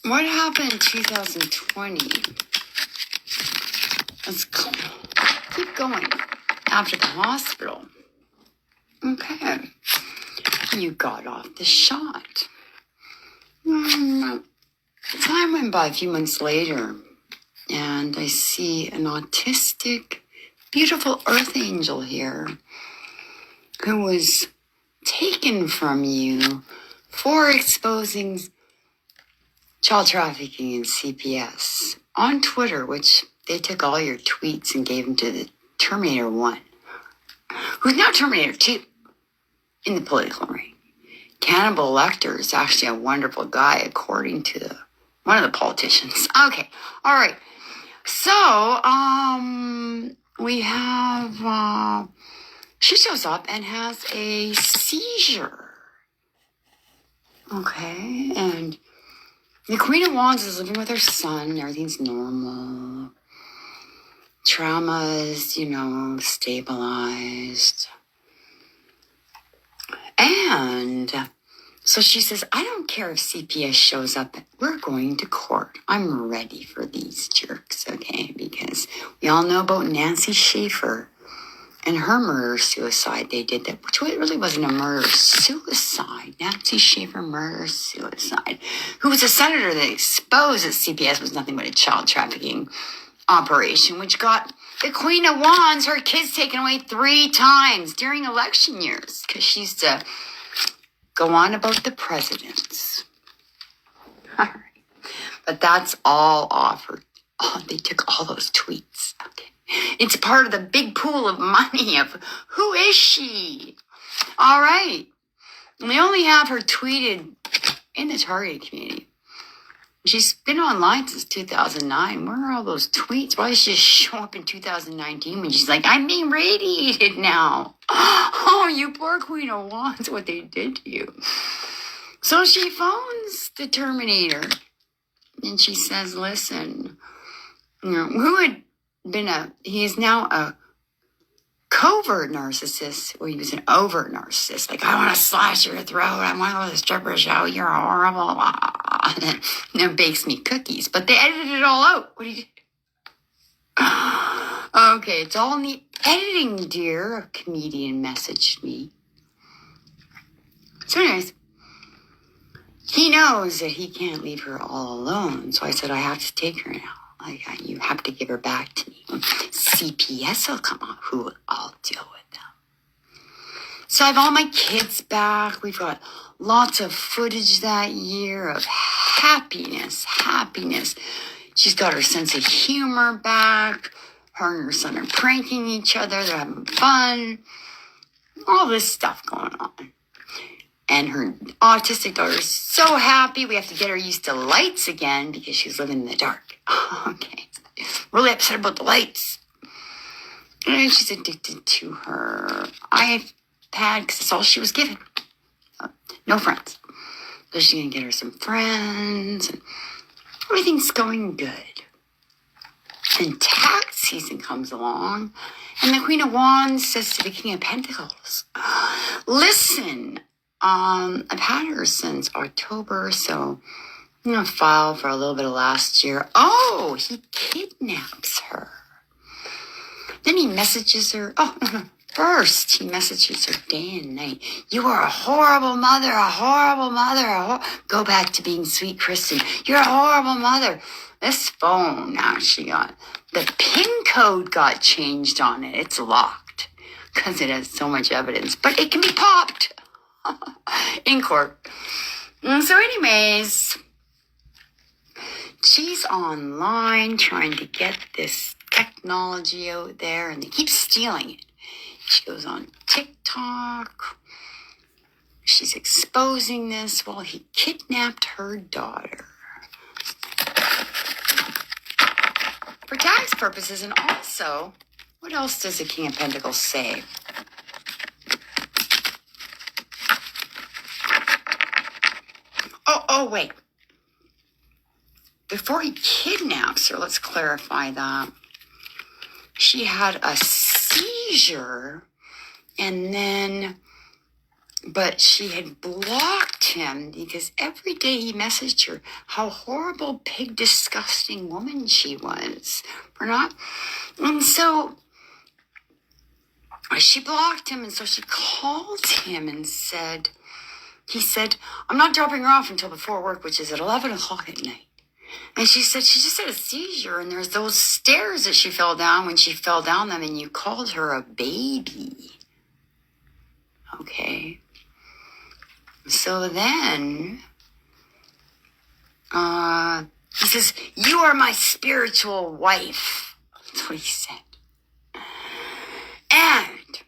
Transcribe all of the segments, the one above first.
What happened in 2020? Let's keep going. After the hospital. Okay. You got off the shot. Time went by a few months later, and I see an autistic, beautiful earth angel here who was taken from you for exposing child trafficking and CPS on Twitter, which they took all your tweets and gave them to the Terminator 1, who's now Terminator 2 in the political ring. Cannibal Lecter is actually a wonderful guy, according to one of the politicians. Okay, all right. So, we have, she shows up and has a seizure. Okay, and the Queen of Wands is living with her son. Everything's normal. Trauma is, stabilized. And so she says, I don't care if CPS shows up. We're going to court. I'm ready for these jerks, okay? Because we all know about Nancy Schaefer and her murder-suicide. They did that, which really wasn't a murder-suicide. Nancy Schaefer murder-suicide, who was a senator that exposed that CPS was nothing but a child trafficking operation, which got the Queen of Wands, her kids taken away 3 times during election years, because she used to go on about the presidents. All right. But that's all offered. Oh, they took all those tweets. Okay. It's part of the big pool of money of who is she? All right. And they only have her tweeted in the targeted community. She's been online since 2009. Where are all those tweets? Why does she just show up in 2019 when she's like, I'm being radiated now? Oh, you poor Queen of Wands, what they did to you. So she phones the Terminator and she says, listen, who had been he is now a covert narcissist. Well, he was an overt narcissist. Like, I want to slash your throat. I want to go to the stripper show. You're horrible. And it bakes me cookies. But they edited it all out. What do you do? Okay, it's all in the editing, dear. A comedian messaged me. So anyways, he knows that he can't leave her all alone. So I said, I have to take her now. You have to give her back to me. CPS will come out. I'll deal with them. So I have all my kids back. We've got lots of footage that year of happiness. She's got her sense of humor back. Her and her son are pranking each other. They're having fun. All this stuff going on. And her autistic daughter is so happy. We have to get her used to lights again because she's living in the dark. Okay. Really upset about the lights. And she's addicted to her iPad because that's all she was given. No friends. So she's going to get her some friends. And everything's going good. And tax season comes along. And the Queen of Wands says to the King of Pentacles, listen, I've had her since October, so I'm going to file for a little bit of last year. Oh, he kidnaps her. Then he messages her. Oh, first he messages her day and night. You are a horrible mother, a horrible mother. Go back to being sweet Kristin. You're a horrible mother. This phone actually the PIN code got changed on it. It's locked because it has so much evidence, but it can be popped in court. So anyways, she's online trying to get this technology out there, and they keep stealing it. She goes on TikTok. She's exposing this. Well, he kidnapped her daughter for tax purposes. And also, what else does the King of Pentacles say? Oh, wait. Before he kidnaps her, let's clarify that. She had a seizure, and then But she had blocked him because every day he messaged her how horrible, pig, disgusting woman she was for not. And so she blocked him, and so she called him and said, he said, I'm not dropping her off until before work, which is at 11 o'clock at night. And she said she just had a seizure, and there's those stairs that she fell down. When she fell down them, and you called her a baby. Okay. So then, he says, you are my spiritual wife. That's what he said. And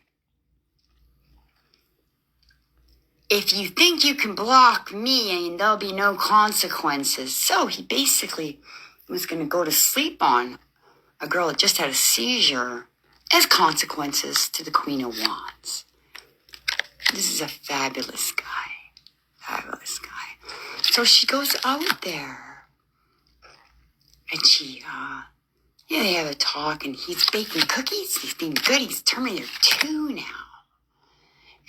if you think you can block me and there'll be no consequences. So he basically was going to go to sleep on a girl that just had a seizure as consequences to the Queen of Wands. This is a fabulous guy. Fabulous guy. So she goes out there and she, they have a talk, and he's baking cookies. He's being good. He's Terminator 2 now.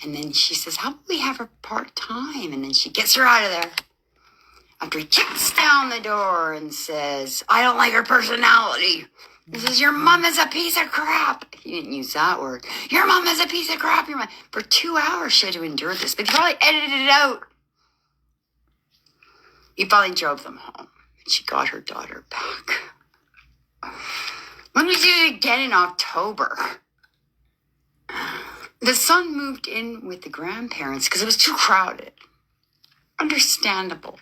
And then she says, how about we have her part-time? And then she gets her out of there after he kicks down the door and says, I don't like her personality. He says, your mom is a piece of crap. He didn't use that word. Your mom is a piece of crap. Your mom. For 2 hours, she had to endure this. But he probably edited it out. He probably drove them home. And she got her daughter back. When we did it again in October, the son moved in with the grandparents because it was too crowded. Understandable.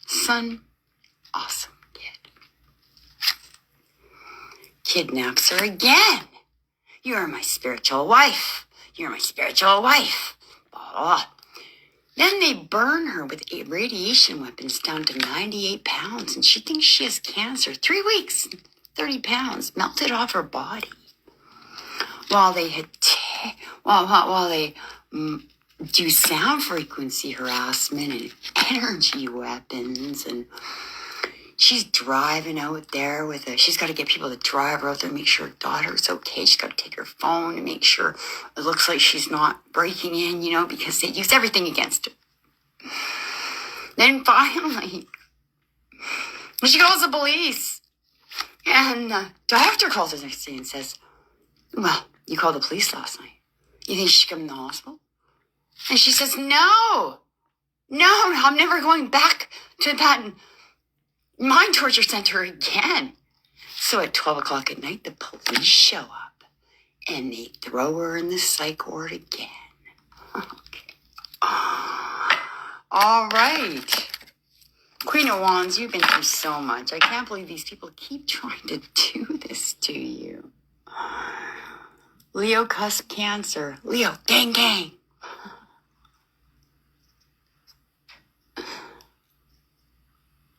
Son, awesome kid. Kidnaps her again. You are my spiritual wife. You're my spiritual wife. Blah, blah. Then they burn her with radiation weapons down to 98 pounds, and she thinks she has cancer. 3 weeks, 30 pounds melted off her body. While they had while they do sound frequency harassment and energy weapons, and she's driving out there she's got to get people to drive her out there and make sure her daughter's okay. She's got to take her phone to make sure it looks like she's not breaking in, because they use everything against her. Then finally, she calls the police, and the doctor calls her the next day and says, well, you called the police last night. You think she should come in the hospital? And she says, no, I'm never going back to that mind torture center again. So at 12 o'clock at night, the police show up and they throw her in the psych ward again. Okay. All right. Queen of Wands, you've been through so much. I can't believe these people keep trying to do this to you. Leo cusp Cancer. Leo, gang, gang.